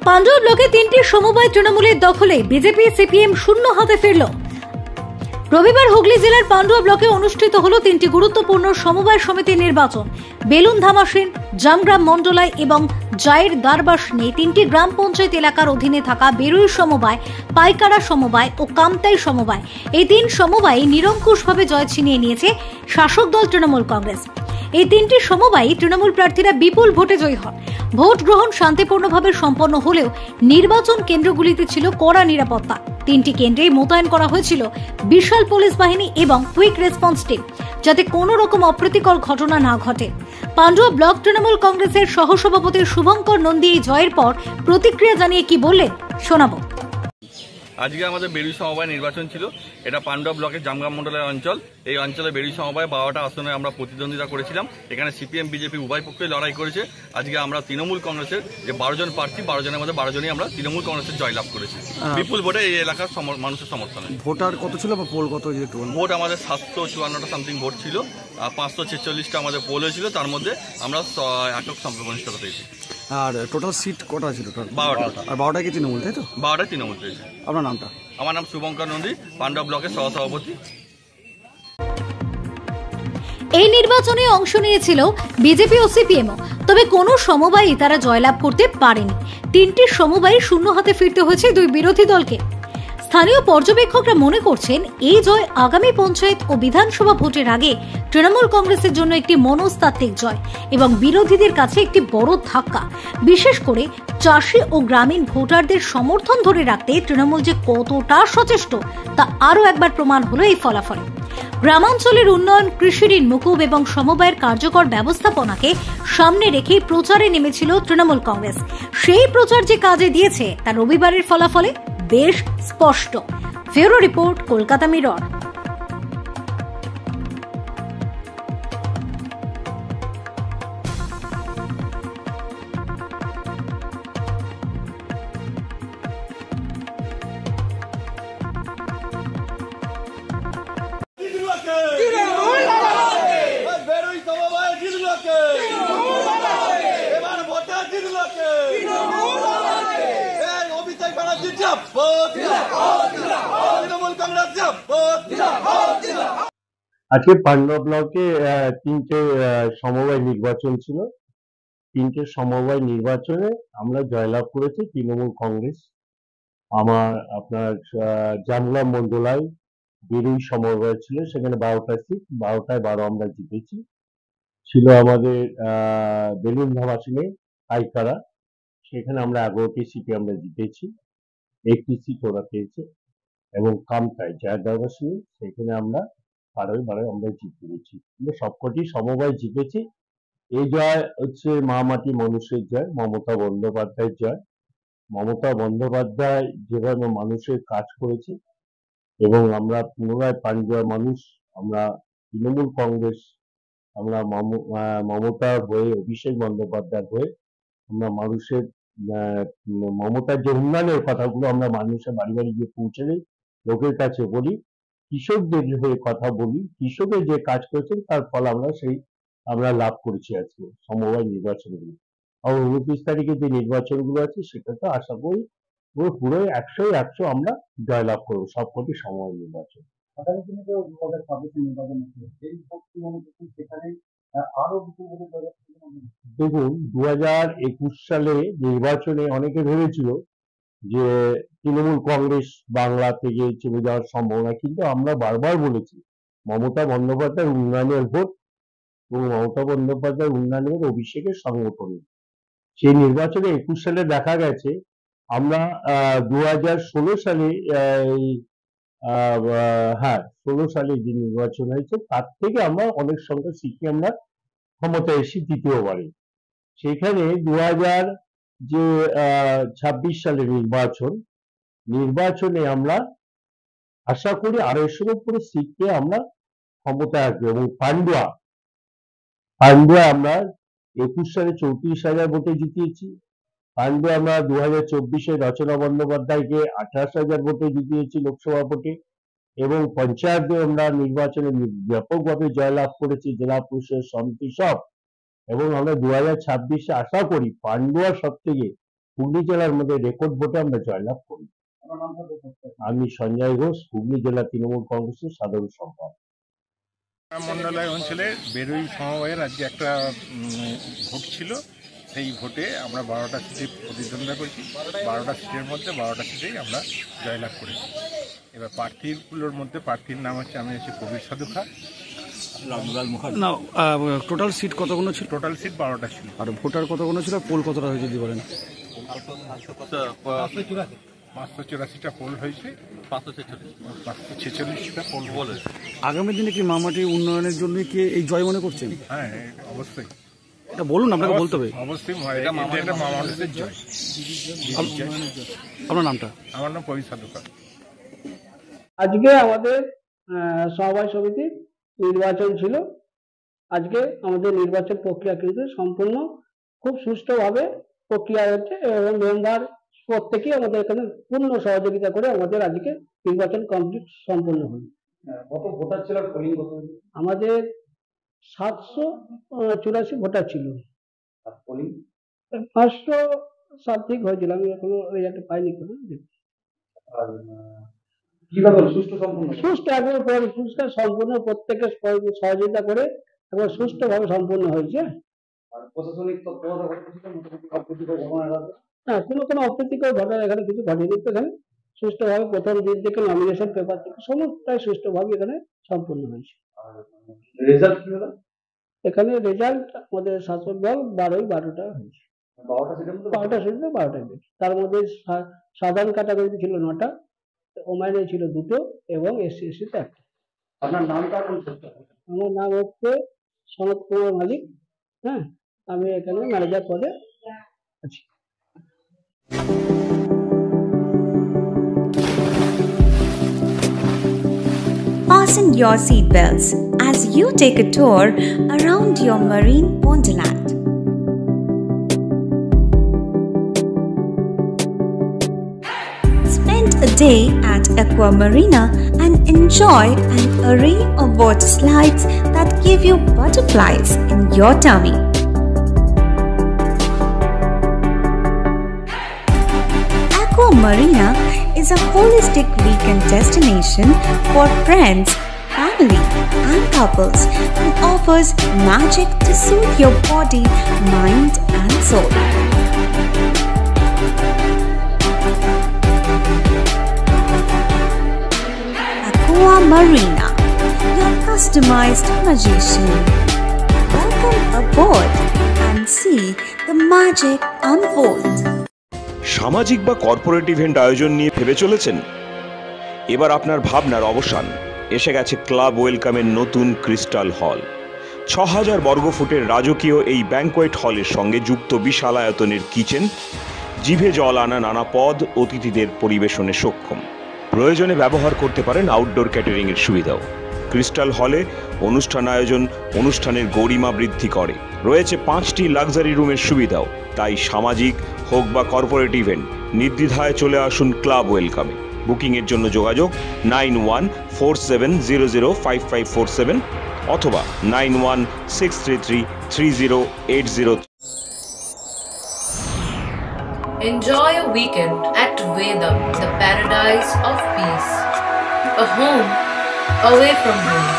পান্ডুয়া ব্লকে 3টি সমবায় তৃণমূলের দখলে বিজেপি সিপিএম শূন্য হাতে ফিরল। রবিবার হুগলি জেলার পান্ডুয়া ব্লকে অনুষ্ঠিত হলো 3টি গুরুত্বপূর্ণ সমবায় সমিতির নির্বাচন। বেলুন ধামাসিন, জামগ্রাম মন্ডলাই এবং জায়ের দারবাসনে 3টি গ্রাম পঞ্চায়েত এলাকার অধীনে থাকা বেরুই সমবায়, পাইকারা সমবায় ও কামতাই সমবায়, এই 3 সমবায় নিরঙ্কুশভাবে জয় ছিনিয়ে নিয়েছে শাসক দল তৃণমূল কংগ্রেস। এই 3টি সমবায় তৃণমূল প্রার্থীরা বিপুল ভোটে জয়ী হন। ভোট গ্রহণ শান্তিপূর্ণভাবে সম্পন্ন হলেও নির্বাচন কেন্দ্রগুলিতে ছিল কড়া নিরাপত্তা। 3টি কেন্দ্রেই মোতায়েন করা হয়েছিল বিশাল পুলিশ বাহিনী এবং কুইক রেসপন্স টিম, যাতে কোনো রকম অপ্রীতিকর ঘটনা না ঘটে। পান্ডুয়া ব্লক তৃণমূল কংগ্রেসের সহসভাপতি শুভঙ্কর নন্দী এই জয়ের পর প্রতিক্রিয়া জানিয়ে কি বললেন শোনাবো। আজকে আমাদের বেরুই সমবায় নির্বাচন ছিল। এটা পান্ডুয়া ব্লকের জামগ্রাম মন্ডলের অঞ্চল। এই অঞ্চলে বেরুই সমবায় 12টা আসনে আমরা প্রতিদ্বন্দ্বিতা করেছিলাম। এখানে সিপিএম বিজেপি উভয় পক্ষই লড়াই করেছে। আজকে আমরা তৃণমূল কংগ্রেসের যে 12 জন প্রার্থী, 12 জনের মধ্যে 12 জনই আমরা তৃণমূল কংগ্রেসের জয়লাভ করেছি বিপুল ভোটে এই এলাকার মানুষের সমর্থনে। ভোটার কত ছিল বা পোল কত? ভোট আমাদের 754টা সামথিং ভোট ছিল, 546টা আমাদের পোল হয়েছিল, তার মধ্যে আমরা একক সংখ্যাগরিষ্ঠতা পেয়েছি। আর টোটাল সিট কটা ছিল? 12টা। আর 12টা কি তৃণমূল, তাই তো? 12টা তৃণমূল পেয়েছে। আপনার নামটা? আমার নাম শুভঙ্কর নন্দী, পান্ডুয়া ব্লকের সহসভাপতি। এই নির্বাচনে অংশ নিয়েছিল বিজেপি ও সিপিএমও, তবে কোনো সমবায়ই তারা জয়লাভ করতে পারেনি। 3টি সমবায় শূন্য হাতে ফিরতে হয়েছে 2 বিরোধী দলকে। স্থানীয় পর্যবেক্ষকরা মনে করছেন এই জয় আগামী পঞ্চায়েত ও বিধানসভা ভোটের আগে তৃণমূল কংগ্রেসের জন্য একটি মনস্তাত্ত্বিক জয় এবং বিরোধীদের কাছে একটি বড় ধাক্কা। বিশেষ করে চাষি ও গ্রামীণ ভোটারদের সমর্থন ধরে রাখতে তৃণমূল যে কতটা সচেষ্ট তা আরও একবার প্রমাণ হলো এই ফলাফলে। গ্রামাঞ্চলের উন্নয়ন, কৃষি ঋণ মুকুব এবং সমবায়ের কার্যকর ব্যবস্থাপনাকে সামনে রেখেই প্রচারে নেমেছিল তৃণমূল কংগ্রেস। সেই প্রচার যে কাজে দিয়েছে তা রবিবারের ফলাফলে বেশ স্পষ্ট। Bureau report, Kolkata mirror. আজকে পান্ডুয়া ব্লকে 3টে সমবায় নির্বাচন ছিল। 3টে সমবায় নির্বাচনে আমরা জয়লাভ করেছি তৃণমূল কংগ্রেস। আপনার জামগ্রাম মন্ডলায় বেরুই সমবায় ছিল, সেখানে 12টা সিট, 12টায় 12 আমরা জিতেছি। ছিল আমাদের বেলুন ধামাসিনে পাইকারা, সেখানে আমরা 11টি সিটে আমরা জিতেছি, 1টি সিট ওরা পেয়েছে। এবং কামতাই জায়ের দারবাসনে, সেখানে আমরা 12 আমরা জিতেছি। আমরা সবকটি সমবায় জিতেছি। এই জয় হচ্ছে মা মাটি মানুষের জয়, মমতা বন্দ্যোপাধ্যায়ের জয়। মমতা বন্দ্যোপাধ্যায় যেভাবে মানুষের কাজ করেছে এবং আমরা পুনরায় পান্ডুয়ার মানুষ, আমরা তৃণমূল কংগ্রেস, আমরা মমতার হয়ে, অভিষেক বন্দ্যোপাধ্যায়ের হয়ে আমরা মানুষের মমতার যে উন্নয়নের কথাগুলো আমরা মানুষের বাড়ি বাড়ি গিয়ে পৌঁছে দিই, লোকের কাছে বলি, কৃষকদের হয়ে কথা বলি, কৃষকের যে কাজ করেছেন তার ফল আমরা লাভ করেছি আজকে সমবায় নির্বাচনগুলো। আর 29 তারিখে যে নির্বাচনগুলো আছে সেটা তো আশা করি পুরো 100 আমরা জয়লাভ করবো সবকটি সমবায় নির্বাচন। আগামী দিনে তো 2026 নির্বাচন সেখানে আরো দেখুন, 2021 সালে নির্বাচনে অনেকে ভেবেছিল যে তৃণমূল কংগ্রেস বাংলা থেকে চলে যাওয়ার সম্ভাবনা, কিন্তু আমরা বারবার বলেছি মমতা বন্দ্যোপাধ্যায়ের উন্নয়নের ভোট এবং মমতা বন্দ্যোপাধ্যায়ের উন্নয়নের অভিষেকের সংগঠন। সেই নির্বাচনে 21 সালে দেখা গেছে আমরা 2016 সালে 16 সালে যে নির্বাচন হয়েছে তার থেকে আমরা অনেক সংখ্যক সিটে আমরা ক্ষমতায় এসেছি দ্বিতীয়বারে। সেখানে 2026 সালের নির্বাচনে আমরা আশা করি 250 উপরে সিটে আমরা ক্ষমতায় আসবো। এবং পান্ডুয়া আমরা 21 সালে 34,000 ভোটে জিতিয়েছি। পান্ডুয়া আমরা 2024-এ রচনা বন্দ্যোপাধ্যায়কে 28,000 ভোটে জিতিয়েছি লোকসভা ভোটে, এবং পঞ্চায়েতে আমরা নির্বাচনে ব্যাপকভাবে জয়লাভ করেছি, জেলা পরিষদ সমিতি সব। এবং আমরা 2026-এ আশা করি পান্ডুয়া সব থেকে হুগলি জেলার মধ্যে রেকর্ড ভোটে আমরা জয়লাভ করি। আমার নামটা বলতে আমি সঞ্জয় ঘোষ, হুগলি জেলা তৃণমূল কংগ্রেসের সাধারণ সম্পাদক। মন্ডলায় অঞ্চলে বেরোই সমবায়ের আজকে একটা ভোট ছিল। সেই ভোটে আমরা 12টা সিটে প্রতিদ্বন্দ্বিতা করেছি। 12টা সিটের মধ্যে 12টা সিটেই আমরা জয়লাভ করেছি। এবার প্রার্থীগুলোর মধ্যে প্রার্থীর নাম হচ্ছে, আমি হচ্ছে কবির সাধু খা, লাললাল মুখার্জি। না, টোটাল সিট কতগুলো ছিল? টোটাল সিট 12টা ছিল। আর ভোটার কতগুলো ছিল? পোল কতটা হয়েছে যদি বলেন? 584টা পোল হয়েছে, 546টা পোল হয়েছে। আগামী দিনে কি মামাটি উন্নয়নের জন্য কি এই জয় মনে করছেন? হ্যাঁ, অবশ্যই। এটা বলুন, আপনাকে বলতে হবে। অবশ্যই এটা মামাটির জয়। আপনার নামটা? আমার নাম কবির সাধু খা। আজকে আমাদের সমবায় সমিতির নির্বাচন ছিল। আজকে আমাদের নির্বাচন প্রক্রিয়া কিন্তু সম্পূর্ণ খুব সুষ্ঠুভাবে প্রক্রিয়া হচ্ছে এবং মেম্বার প্রত্যেকেই আমাদের এখানে পূর্ণ সহযোগিতা করে আমাদের আজকে নির্বাচন কমপ্লিট সম্পন্ন হল। কত ভোটার ছিল আর পোলিং কত? আমাদের 784 ভোটার ছিল। আর পোলিং 500 সামথিং হয়েছিল, আমি এখনো রেজাল্ট পাইনি। আর কিভাবে সুষ্ঠু সম্পূর্ণ? সুষ্ঠু একবার সুষ্ঠু সম্পূর্ণ, প্রত্যেকের সহযোগিতা করে একবার সুষ্ঠুভাবে সম্পূর্ণ হয়েছে। আর প্রশাসনিক তৎপরতা ঘটেছিল, মোটামুটি অপ্রীতিকর ঘটনা ঘটে? হ্যাঁ, কোনো অপ্রীতিকর ঘটনা এখানে কিছু ঘটেনি। এখানে সুষ্ঠুভাবে প্রথম দিন থেকে নমিনেশন পেপার থেকে সমস্তটাই সুষ্ঠুভাবে এখানে সম্পূর্ণ হয়েছে। আর রেজাল্ট কি হলো? এখানে রেজাল্ট আমাদের শাসক দল 12টা হয়েছে। 12টা সিটের মধ্যে 12টা সিটে 12টাই পেয়েছে। তার মধ্যে সাধারণ ক্যাটাগরিতে ছিল 9টা, ওমেনে ছিল 2টো এবং SC/SC-তে 1টা। আপনার নামটা কোন? আমার নাম হচ্ছে সনৎ কুমার মালিক। হ্যাঁ, আমি এখানে ম্যানেজার পদে আছি। Fasten your seatbelts as you take a tour around your marine wonderland. Spend a day at Aqua Marina and enjoy an array of water slides that give you butterflies in your tummy. Aqua Marina is a holistic weekend destination for friends, family, and couples and offers magic to soothe your body, mind, and soul. Aqua Marina, your customized magician. Welcome aboard and see the magic unfold. সামাজিক বা corporate event আয়োজন নিয়ে ভেবে চলেছেন? এবার আপনার ভাবনার অবসান। এসে গেছে ক্লাব ওয়েলকামের নতুন ক্রিস্টাল হল। 6000 বর্গফুটের রাজকীয় এই ব্যাংকোয়েট হলের সঙ্গে যুক্ত বিশাল আয়তনের কিচেন, জিভে জল আনা নানা পদ অতিথিদের পরিবেশনে সক্ষম। প্রয়োজনে ব্যবহার করতে পারেন আউটডোর ক্যাটারিংয়ের সুবিধাও। ক্রিস্টাল হলে অনুষ্ঠান আয়োজন অনুষ্ঠানের গরিমা বৃদ্ধি করে। রয়েছে 5টি লাক্সারি রুমের সুবিধাও। তাই সামাজিক হোক বা কর্পোরেট ইভেন্ট নির্দ্বিধায় চলে আসুন ক্লাব ওয়েলকামে। বুকিংয়ের জন্য যোগাযোগ 9147005547 অথবা 9163333080। Enjoy a weekend at Vedam, the paradise of peace. A home away from home.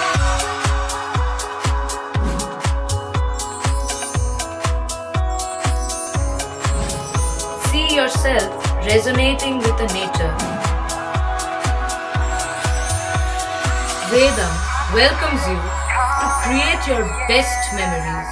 See yourself resonating with the nature. Vedam welcomes you to create your best memories.